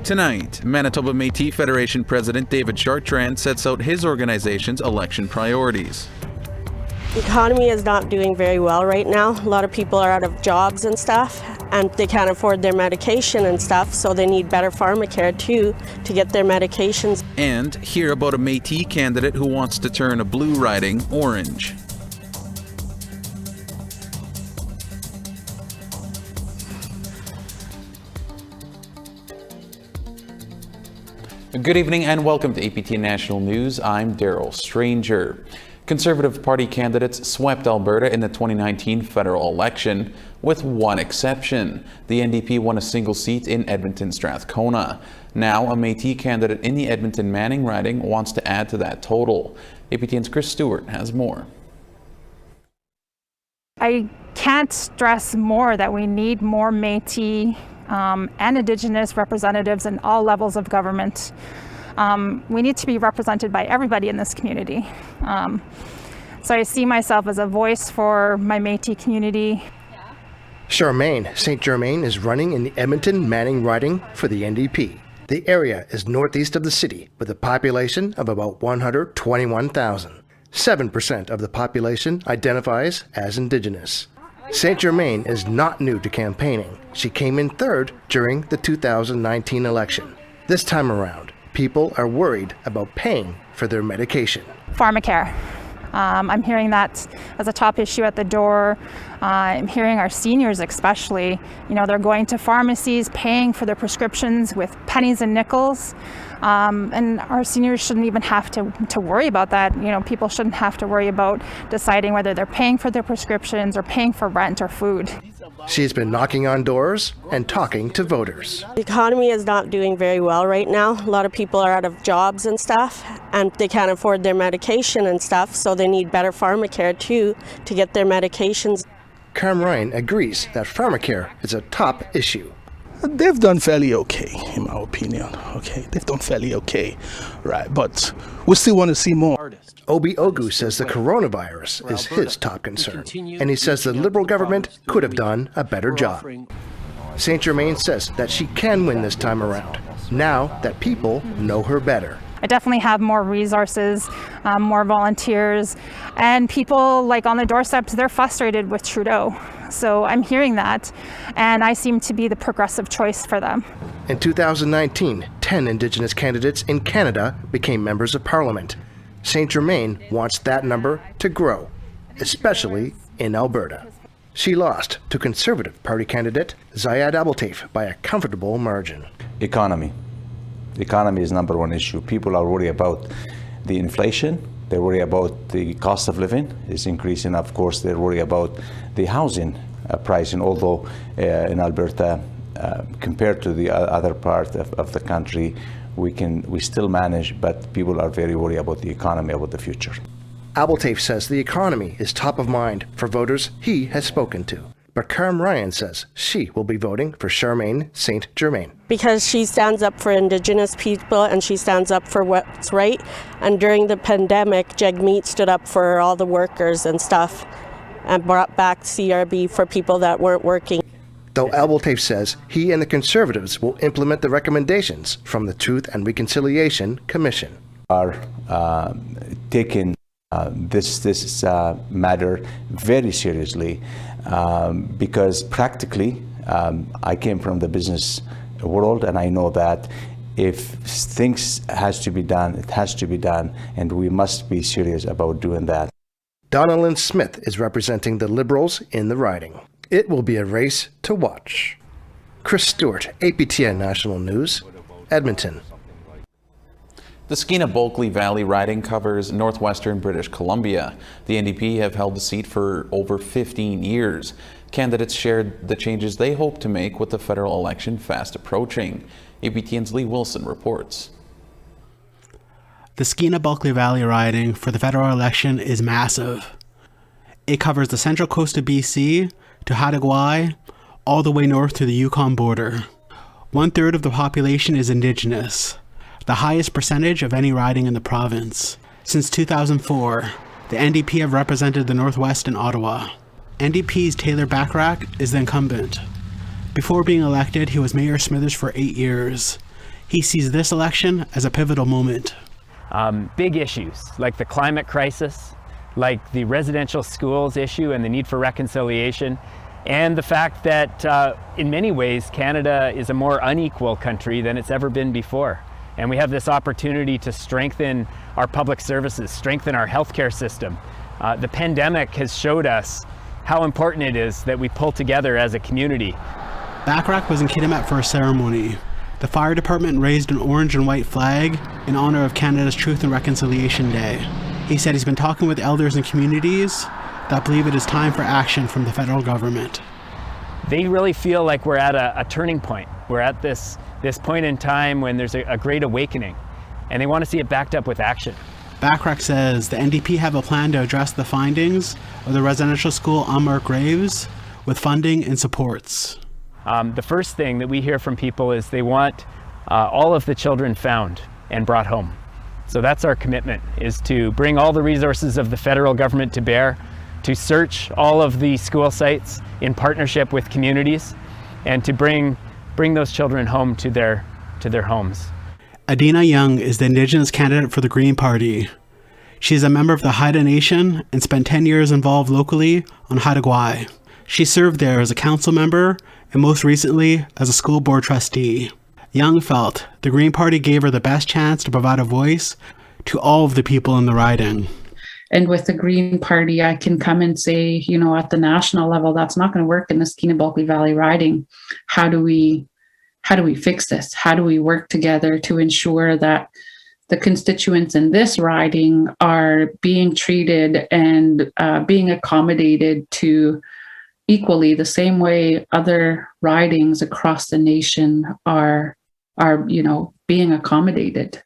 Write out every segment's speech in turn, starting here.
Tonight, Manitoba Métis Federation President David Chartrand sets out his organization's election priorities. The economy is not doing very well right now. A lot of people are out of jobs and stuff, and they can't afford their medication and stuff, so they need better pharmacare too to get their medications. And hear about a Métis candidate who wants to turn a blue riding orange. Good evening and welcome to APTN National News. I'm Daryl Stranger. Conservative Party candidates swept Alberta in the 2019 federal election, with one exception. The NDP won a single seat in Edmonton-Strathcona. Now, a Métis candidate in the Edmonton-Manning riding wants to add to that total. APTN's Chris Stewart has more. I can't stress more that we need more Métis and Indigenous representatives in all levels of government. We need to be represented by everybody in this community. So I see myself as a voice for my Métis community. Charmaine St. Germain is running in the Edmonton-Manning riding for the NDP. The area is northeast of the city with a population of about 121,000. 7% of the population identifies as Indigenous. St. Germain is not new to campaigning. She came in third during the 2019 election. This time around, people are worried about paying for their medication. Pharmacare. I'm hearing that as a top issue at the door. I'm hearing our seniors especially, they're going to pharmacies, paying for their prescriptions with pennies and nickels. And our seniors shouldn't even have to worry about that. People shouldn't have to worry about deciding whether they're paying for their prescriptions or paying for rent or food. She's been knocking on doors and talking to voters. The economy is not doing very well right now. A lot of people are out of jobs and stuff, and they can't afford their medication and stuff, so they need better pharmacare too to get their medications. Carm Ryan agrees that pharmacare is a top issue. They've done fairly okay, in my opinion. Okay, they've done fairly okay, right? But we still want to see more. Obi Ogu says the coronavirus is his top concern, and he says the Liberal government could have done a better job. St. Germain says that she can win this time around, now that people know her better. I definitely have more resources, more volunteers, and people like on the doorsteps, they're frustrated with Trudeau. So I'm hearing that, and I seem to be the progressive choice for them. In 2019, 10 Indigenous candidates in Canada became members of Parliament. St. Germain wants that number to grow, especially in Alberta. She lost to Conservative Party candidate Zayed Abdeltaif by a comfortable margin. Economy. The economy is number one issue. People are worried about the inflation. They're worried about the cost of living is increasing. Of course, they're worried about the housing pricing, although in Alberta, compared to the other part of the country, we still manage, but people are very worried about the economy, about the future. Abdeltaif says the economy is top of mind for voters he has spoken to. But Carm Ryan says she will be voting for Charmaine St. Germain. Because she stands up for Indigenous people and she stands up for what's right. And during the pandemic, Jagmeet stood up for all the workers and stuff and brought back CRB for people that weren't working. Though Abdeltaif says he and the Conservatives will implement the recommendations from the Truth and Reconciliation Commission. Are taking this matter very seriously because practically I came from the business world, and I know that if things has to be done, it has to be done, and we must be serious about doing that. Donna Lynn Smith is representing the Liberals in the riding. It will be a race to watch. Chris Stewart, APTN National News, Edmonton. The SKeena Bulkley Valley riding covers northwestern British Columbia. The NDP have held the seat for over 15 years. Candidates shared the changes they hope to make with the federal election fast approaching. APTN's Lee Wilson reports. The SKeena Bulkley Valley riding for the federal election is massive. It covers the central coast of BC to Hattagawai, all the way north to the Yukon border. 1/3 of the population is Indigenous, the highest percentage of any riding in the province. Since 2004, the NDP have represented the Northwest in Ottawa. NDP's Taylor Bachrach is the incumbent. Before being elected, he was Mayor Smithers for 8 years. He sees this election as a pivotal moment. Big issues like the climate crisis, like the residential schools issue and the need for reconciliation, and the fact that in many ways Canada is a more unequal country than it's ever been before. And we have this opportunity to strengthen our public services, strengthen our healthcare system. The pandemic has showed us how important it is that we pull together as a community. Backrack was in Kitimat for a ceremony. The fire department raised an orange and white flag in honor of Canada's Truth and Reconciliation Day. He said he's been talking with elders and communities that believe it is time for action from the federal government. They really feel like we're at a turning point. We're at this point in time when there's a great awakening, and they want to see it backed up with action. Backrack says the NDP have a plan to address the findings of the residential school unmarked graves with funding and supports. The first thing that we hear from people is they want all of the children found and brought home. So that's our commitment, is to bring all the resources of the federal government to bear, to search all of the school sites in partnership with communities, and to bring those children home to their homes. Adina Young is the Indigenous candidate for the Green Party. She is a member of the Haida Nation and spent 10 years involved locally on Haida Gwaii. She served there as a council member and most recently as a school board trustee. Young felt the Green Party gave her the best chance to provide a voice to all of the people in the riding. And with the Green Party, I can come and say, at the national level, that's not going to work in the SKeena Bulkley Valley riding. How do we fix this? How do we work together to ensure that the constituents in this riding are being treated and being accommodated to equally the same way other ridings across the nation are being accommodated?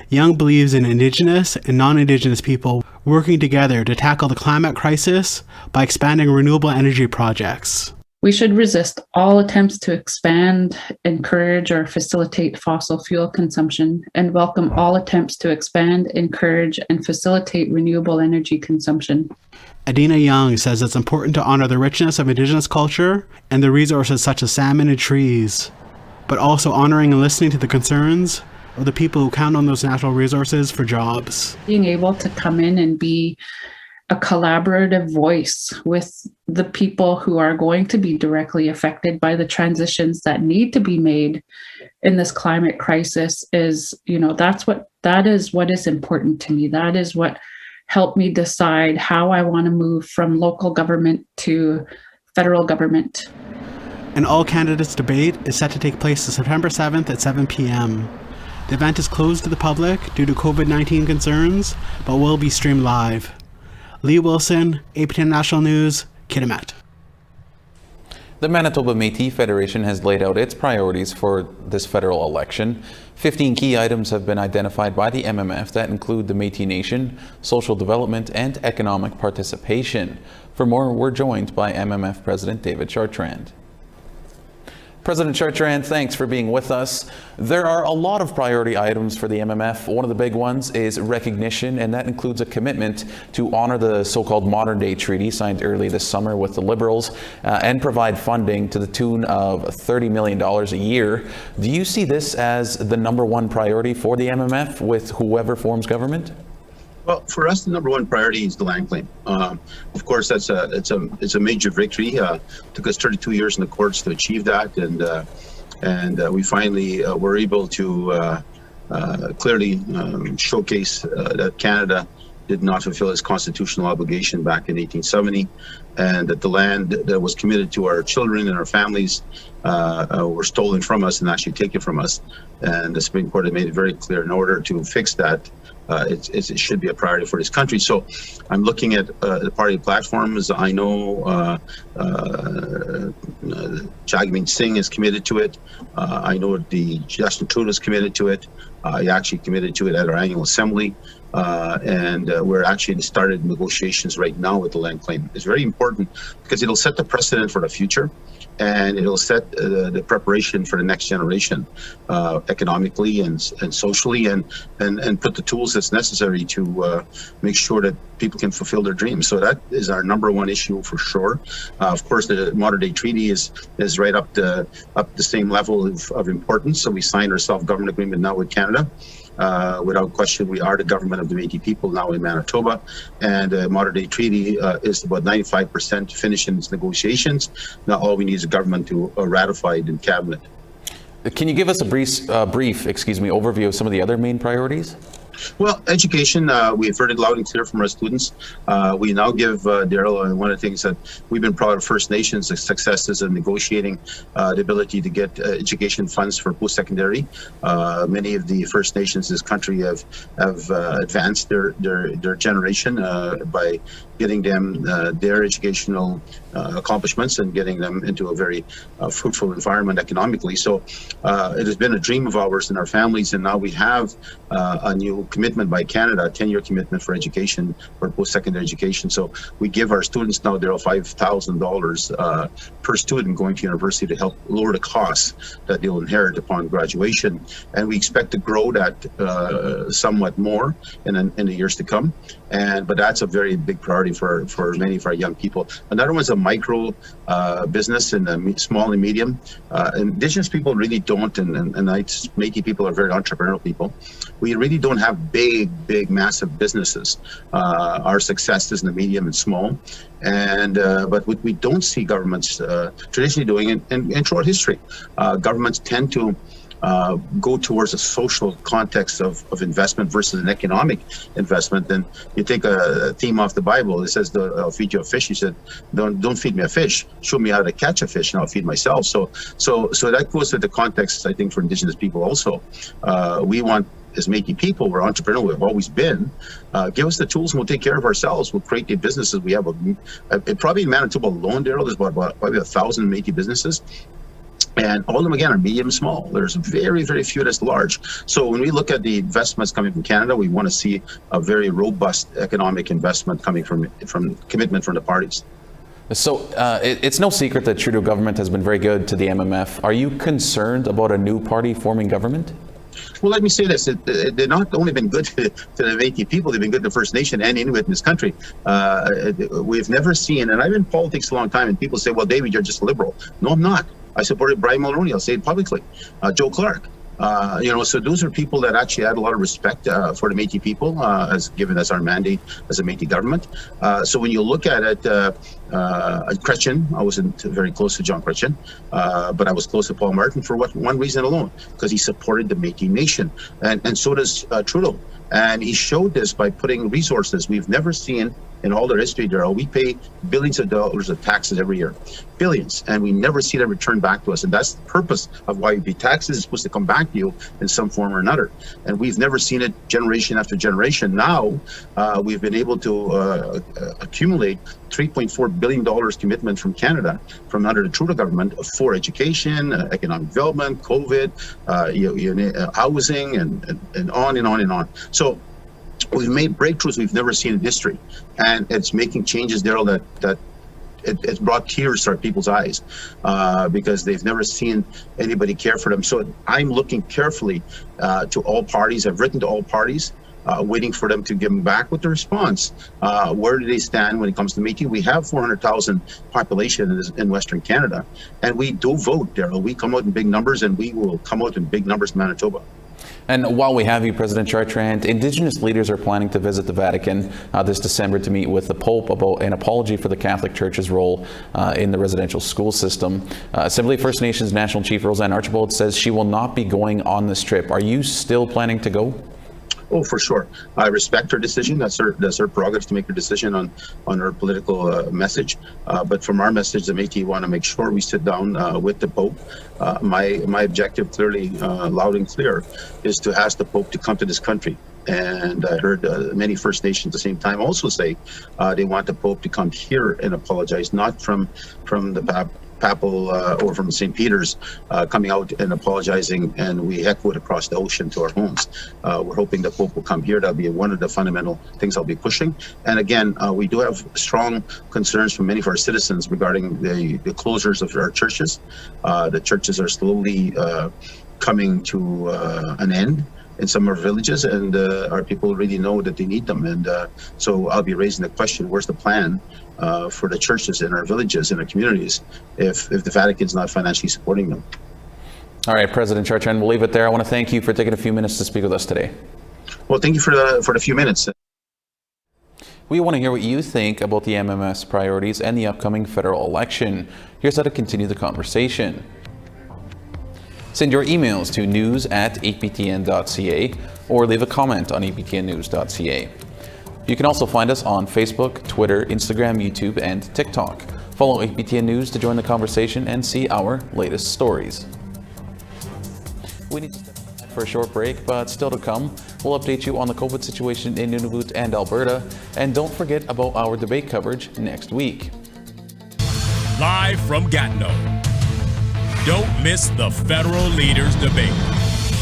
Young believes in Indigenous and non-Indigenous people working together to tackle the climate crisis by expanding renewable energy projects. We should resist all attempts to expand, encourage, or facilitate fossil fuel consumption, and welcome all attempts to expand, encourage, and facilitate renewable energy consumption. Adina Young says it's important to honor the richness of Indigenous culture and the resources such as salmon and trees, but also honoring and listening to the concerns of the people who count on those natural resources for jobs. Being able to come in and be a collaborative voice with the people who are going to be directly affected by the transitions that need to be made in this climate crisis is, that is what is important to me. That is what helped me decide how I want to move from local government to federal government. An all-candidates debate is set to take place on September 7th at 7 p.m. The event is closed to the public due to COVID-19 concerns, but will be streamed live. Lee Wilson, APTN National News, Kitimat. The Manitoba Métis Federation has laid out its priorities for this federal election. 15 key items have been identified by the MMF that include the Métis Nation, social development, and economic participation. For more, we're joined by MMF President David Chartrand. President Chartrand, thanks for being with us. There are a lot of priority items for the MMF. One of the big ones is recognition, and that includes a commitment to honor the so-called modern-day treaty signed early this summer with the Liberals and provide funding to the tune of $30 million a year. Do you see this as the number one priority for the MMF with whoever forms government? Well, for us, the number one priority is the land claim. Of course, it's a major victory. Took us 32 years in the courts to achieve that, and we finally were able to clearly showcase that Canada did not fulfill its constitutional obligation back in 1870, and that the land that was committed to our children and our families were stolen from us and actually taken from us. And the Supreme Court had made it very clear, in order to fix that, it should be a priority for this country. So I'm looking at the party platforms. I know Jagmeet Singh is committed to it. I know the Justin Trudeau is committed to it. He actually committed to it at our annual assembly. and we're actually started negotiations right now with the land claim. It's very important because it'll set the precedent for the future, and it'll set the preparation for the next generation, economically and socially, and put the tools that's necessary to make sure that people can fulfill their dreams. So that is our number one issue for sure. Of course, the modern day treaty is right up the same level of importance. So we signed our self-government agreement now with Canada. Without question, we are the government of the Métis people now in Manitoba, and the modern day treaty is about 95% finished in its negotiations. Now all we need is the government to ratify it in cabinet. Can you give us a brief overview of some of the other main priorities? Well, education, we've heard it loud and clear from our students. We now give, Daryl, one of the things that we've been proud of First Nations' successes in negotiating the ability to get education funds for post-secondary. Many of the First Nations in this country have advanced their generation by getting them their educational accomplishments and getting them into a very fruitful environment economically. So it has been a dream of ours and our families, and now we have a new commitment by Canada, a 10-year commitment for education, for post-secondary education. So we give our students now, Daryl, $5,000 per student going to university to help lower the costs that they'll inherit upon graduation. And we expect to grow that somewhat more in the years to come. But that's a very big priority for many of our young people. Another one's a micro business and small and medium. Indigenous people really don't, and Métis people are very entrepreneurial people. We really don't have big, massive businesses. Our success is in the medium and small. But what we don't see governments traditionally doing, and throughout history, governments tend to go towards a social context of investment versus an economic investment. Then you take a theme off the Bible. It says, "I'll feed you a fish." He said, "Don't feed me a fish. Show me how to catch a fish, and I'll feed myself." So that goes with the context, I think, for Indigenous people also. We want, as Métis people, we're entrepreneurial. We've always been. Give us the tools, and we'll take care of ourselves. We'll create the businesses. We have probably in Manitoba alone, Daryl, there's about probably 1,000 Métis businesses. And all of them, again, are medium and small. There's very, very few that's large. So when we look at the investments coming from Canada, we want to see a very robust economic investment coming from commitment from the parties. So it's no secret that Trudeau government has been very good to the MMF. Are you concerned about a new party forming government? Well, let me say this. They've not only been good to the Métis people, they've been good to First Nation and Inuit in this country. We've never seen, and I've been in politics a long time, and people say, well, David, you're just liberal. No, I'm not. I supported Brian Mulroney. I'll say it publicly. Joe Clark. So those are people that actually had a lot of respect for the Métis people, as given as our mandate as a Métis government. So when you look at it, Chrétien, I wasn't very close to John Chrétien, but I was close to Paul Martin for one reason alone, because he supported the Métis nation, and so does Trudeau. And he showed this by putting resources we've never seen in all their history, Daryl. We pay billions of dollars of taxes every year, billions, and we never see them return back to us. And that's the purpose of why we pay taxes. It's supposed to come back to you in some form or another. And we've never seen it generation after generation. Now we've been able to accumulate $3.4 billion commitment from Canada, from under the Trudeau government, for education, economic development, COVID, housing, and on and on and on. So we've made breakthroughs we've never seen in history, and it's making changes, Daryl, that it's brought tears to our people's eyes because they've never seen anybody care for them. So I'm looking carefully to all parties. I've written to all parties, waiting for them to give them back with the response. Where do they stand when it comes to Métis? We have 400,000 population in Western Canada, and we do vote, Daryl. We come out in big numbers, and we will come out in big numbers in Manitoba. And while we have you, President Chartrand, Indigenous leaders are planning to visit the Vatican this December to meet with the Pope about an apology for the Catholic Church's role in the residential school system. Assembly First Nations National Chief Roseanne Archibald says she will not be going on this trip. Are you still planning to go? Oh, for sure. I respect her decision. That's her prerogative to make her decision on her political message. But from our message, the Métis want to make sure we sit down with the Pope. My objective, clearly, loud and clear, is to ask the Pope to come to this country. And I heard many First Nations at the same time also say they want the Pope to come here and apologize, not from the Papal or from St. Peter's coming out and apologizing, and we echo it across the ocean to our homes. We're hoping the Pope will come here. That'll be one of the fundamental things I'll be pushing. And again, we do have strong concerns from many of our citizens regarding the closures of our churches. The churches are slowly coming to an end in some of our villages, and our people really know that they need them. And so I'll be raising the question, where's the plan for the churches in our villages, in our communities, if the Vatican's not financially supporting them? All right, President Chartrand, we'll leave it there. I want to thank you for taking a few minutes to speak with us today. Well, thank you for the few minutes. We want to hear what you think about the MMS priorities and the upcoming federal election. Here's how to continue the conversation. Send your emails to news@aptn.ca or leave a comment on aptnnews.ca. You can also find us on Facebook, Twitter, Instagram, YouTube, and TikTok. Follow APTN News to join the conversation and see our latest stories. We need to step back for a short break, but still to come, we'll update you on the COVID situation in Nunavut and Alberta, and don't forget about our debate coverage next week. Live from Gatineau. Don't miss the federal leaders debate.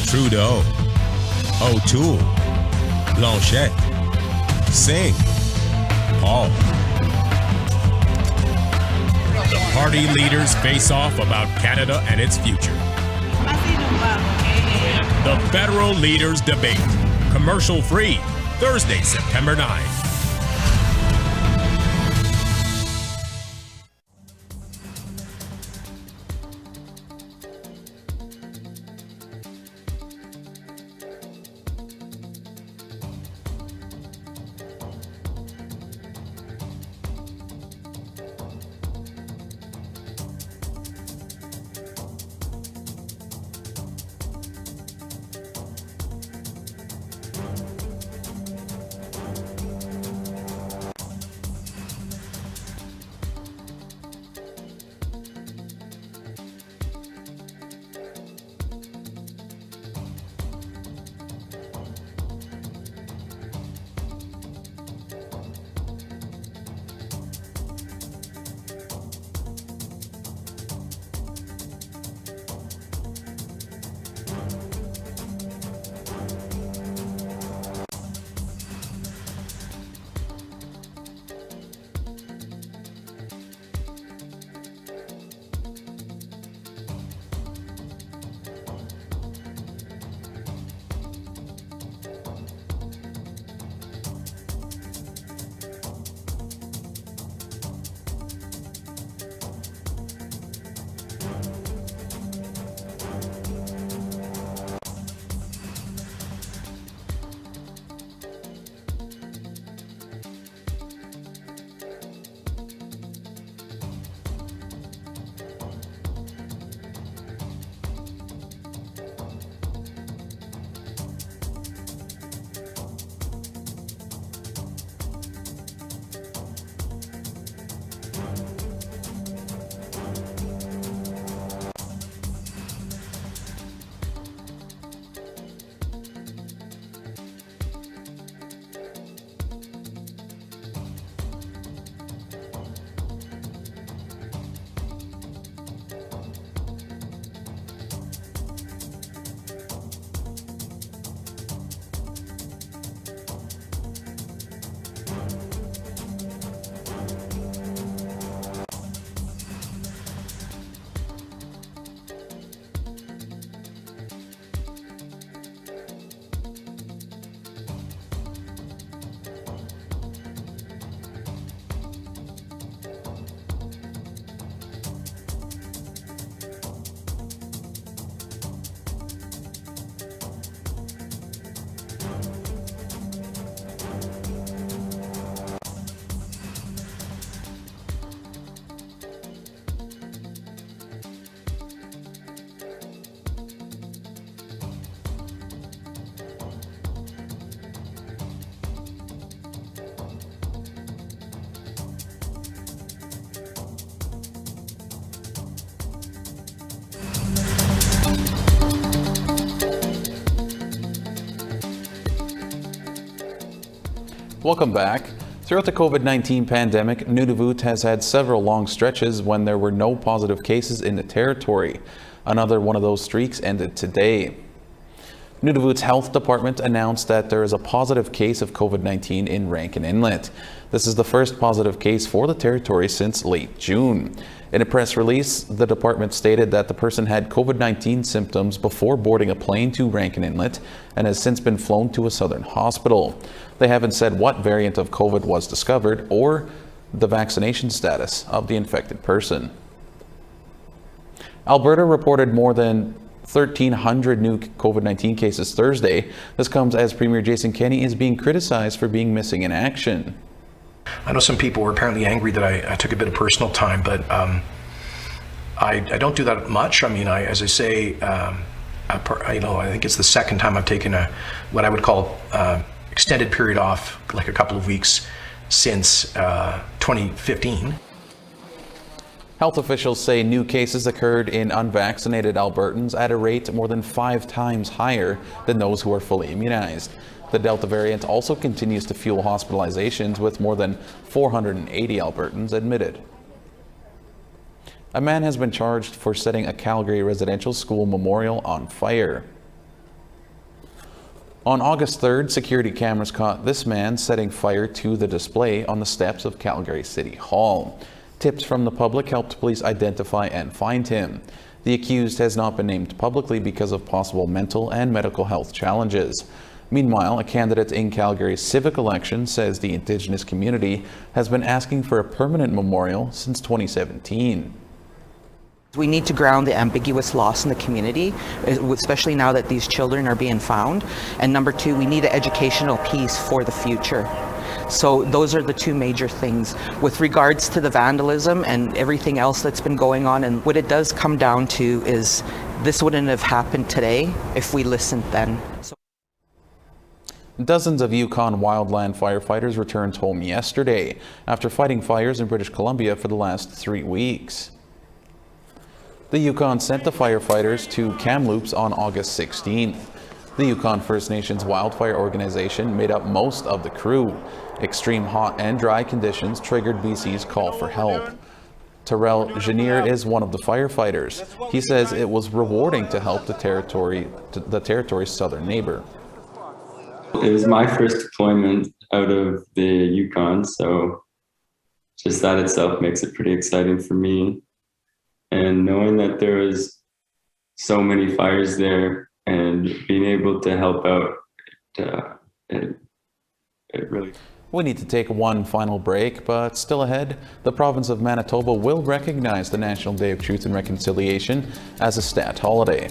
Trudeau, O'Toole, Blanchette, Singh, Paul. The party leaders face off about Canada and its future. The federal leaders debate. Commercial free. Thursday, September 9. Welcome back. Throughout the COVID-19 pandemic, Nunavut has had several long stretches when there were no positive cases in the territory. Another one of those streaks ended today. Nunavut's health department announced that there is a positive case of COVID-19 in Rankin Inlet. This is the first positive case for the territory since late June. In a press release, the department stated that the person had COVID-19 symptoms before boarding a plane to Rankin Inlet and has since been flown to a southern hospital. They haven't said what variant of COVID was discovered or the vaccination status of the infected person. Alberta reported more than 1,300 new COVID-19 cases Thursday. This comes as Premier Jason Kenney is being criticized for being missing in action. I know some people were apparently angry that I took a bit of personal time, but I don't do that much. I mean, as I say, I think it's the second time I've taken what I would call extended period off, like a couple of weeks since 2015. Health officials say new cases occurred in unvaccinated Albertans at a rate more than 5 times higher than those who are fully immunized. The Delta variant also continues to fuel hospitalizations with more than 480 Albertans admitted. A man has been charged for setting a Calgary residential school memorial on fire. On August 3rd, security cameras caught this man setting fire to the display on the steps of Calgary City Hall. Tips from the public helped police identify and find him. The accused has not been named publicly because of possible mental and medical health challenges. Meanwhile, a candidate in Calgary's civic election says the Indigenous community has been asking for a permanent memorial since 2017. We need to ground the ambiguous loss in the community, especially now that these children are being found. And number 2, we need an educational piece for the future. So those are the 2 major things. With regards to the vandalism and everything else that's been going on, and what it does come down to is this wouldn't have happened today if we listened then. Dozens of Yukon wildland firefighters returned home yesterday after fighting fires in British Columbia for the last 3 weeks. The Yukon sent the firefighters to Kamloops on August 16th. The Yukon First Nation's wildfire organization made up most of the crew. Extreme hot and dry conditions triggered BC's call for help. Terrell Janier is one of the firefighters. He says it was rewarding to help the territory's southern neighbor. It was my first deployment out of the Yukon, so just that itself makes it pretty exciting for me. And knowing that there was so many fires there and being able to help out, it really... We need to take one final break, but still ahead, the province of Manitoba will recognize the National Day of Truth and Reconciliation as a stat holiday.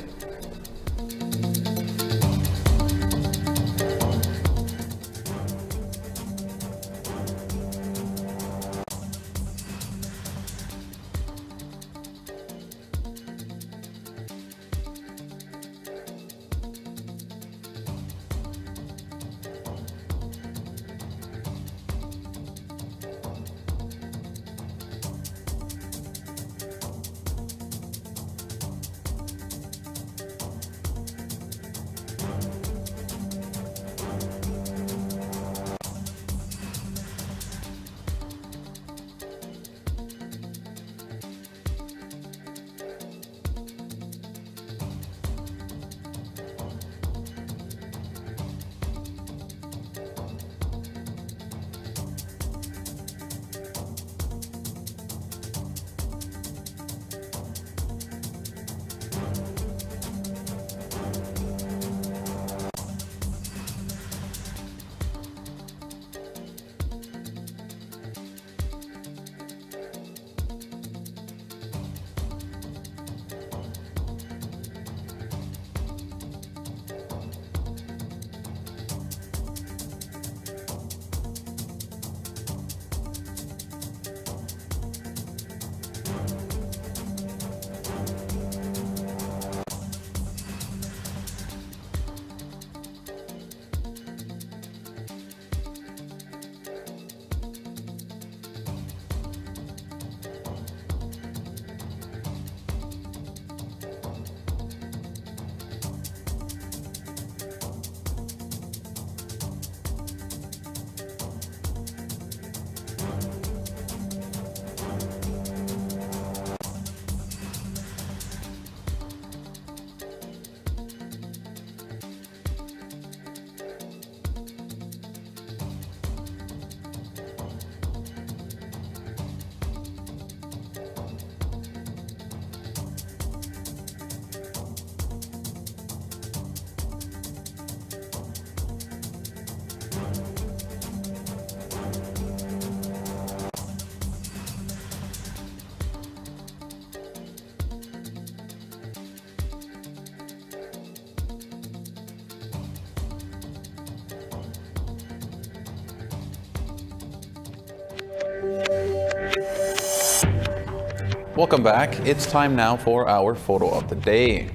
Welcome back. It's time now for our photo of the day.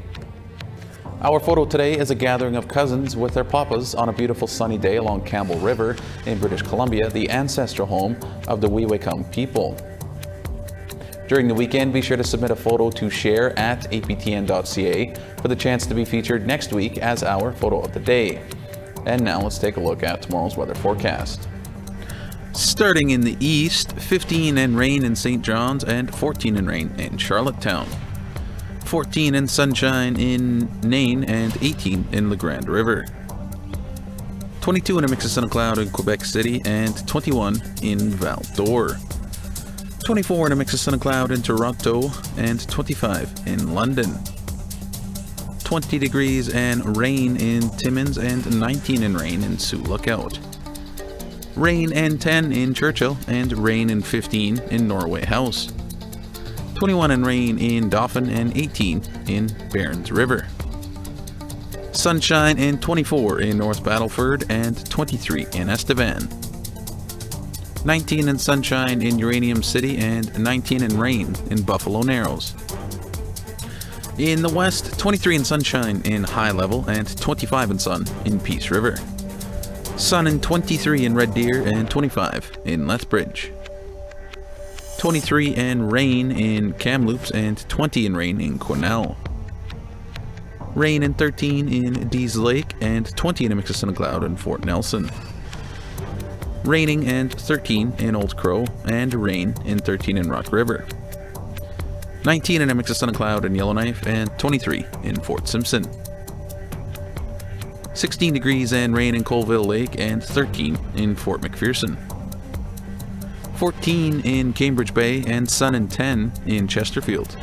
Our photo today is a gathering of cousins with their papas on a beautiful sunny day along Campbell River in British Columbia, the ancestral home of the Wew'wachum people. During the weekend, be sure to submit a photo to share at aptn.ca for the chance to be featured next week as our photo of the day. And now let's take a look at tomorrow's weather forecast. Starting in the east, 15 and rain in St. John's and 14 and rain in Charlottetown. 14 and sunshine in Nain and 18 in the Grand River. 22 and a mix of sun and cloud in Quebec City and 21 in Val-d'Or. 24 and a mix of sun and cloud in Toronto and 25 in London. 20 degrees and rain in Timmins and 19 and rain in Sioux Lookout. Rain and 10 in Churchill and rain and 15 in Norway House. 21 and rain in Dauphin and 18 in Barons River. Sunshine and 24 in North Battleford and 23 in Estevan. 19 in sunshine in Uranium City and 19 in rain in Buffalo Narrows. In the west, 23 in sunshine in High Level and 25 in sun in Peace River. Sun and 23 in Red Deer and 25 in Lethbridge. 23 and rain in Kamloops and 20 in rain in Quesnel. Rain and 13 in Dease Lake and 20 in a mix of sun and cloud in Fort Nelson. Raining and 13 in Old Crow and rain in 13 in Rock River. 19 in a mix of sun and cloud in Yellowknife and 23 in Fort Simpson. 16 degrees and rain in Colville Lake and 13 in Fort McPherson. 14 in Cambridge Bay and sun and 10 in Chesterfield.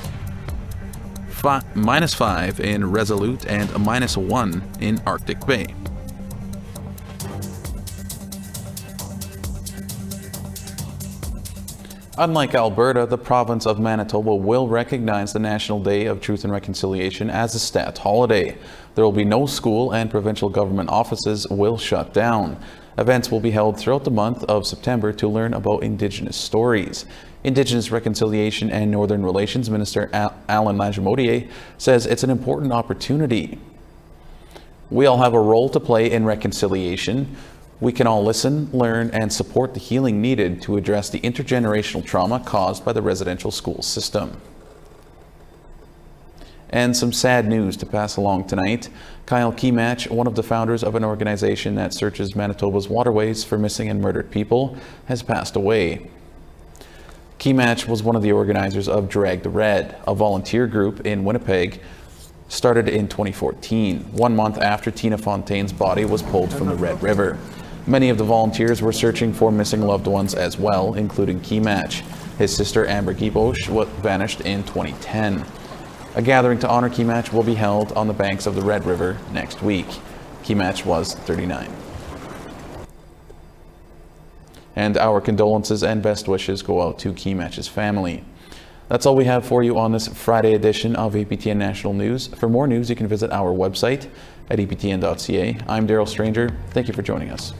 -5 in Resolute and -1 in Arctic Bay. Unlike Alberta, the province of Manitoba will recognize the National Day of Truth and Reconciliation as a stat holiday. There will be no school and provincial government offices will shut down. Events will be held throughout the month of September to learn about Indigenous stories. Indigenous Reconciliation and Northern Relations Minister Alan Lagimodiere says it's an important opportunity. We all have a role to play in reconciliation. We can all listen, learn, and support the healing needed to address the intergenerational trauma caused by the residential school system. And some sad news to pass along tonight. Kyle Kematch, one of the founders of an organization that searches Manitoba's waterways for missing and murdered people, has passed away. Kematch was one of the organizers of Drag the Red, a volunteer group in Winnipeg, started in 2014, 1 month after Tina Fontaine's body was pulled from the Red River. Many of the volunteers were searching for missing loved ones as well, including Kematch. His sister Amber Gibosh vanished in 2010. A gathering to honor Kematch will be held on the banks of the Red River next week. Kematch was 39. And our condolences and best wishes go out to Kematch's family. That's all we have for you on this Friday edition of APTN National News. For more news, you can visit our website at aptn.ca. I'm Daryl Stranger. Thank you for joining us.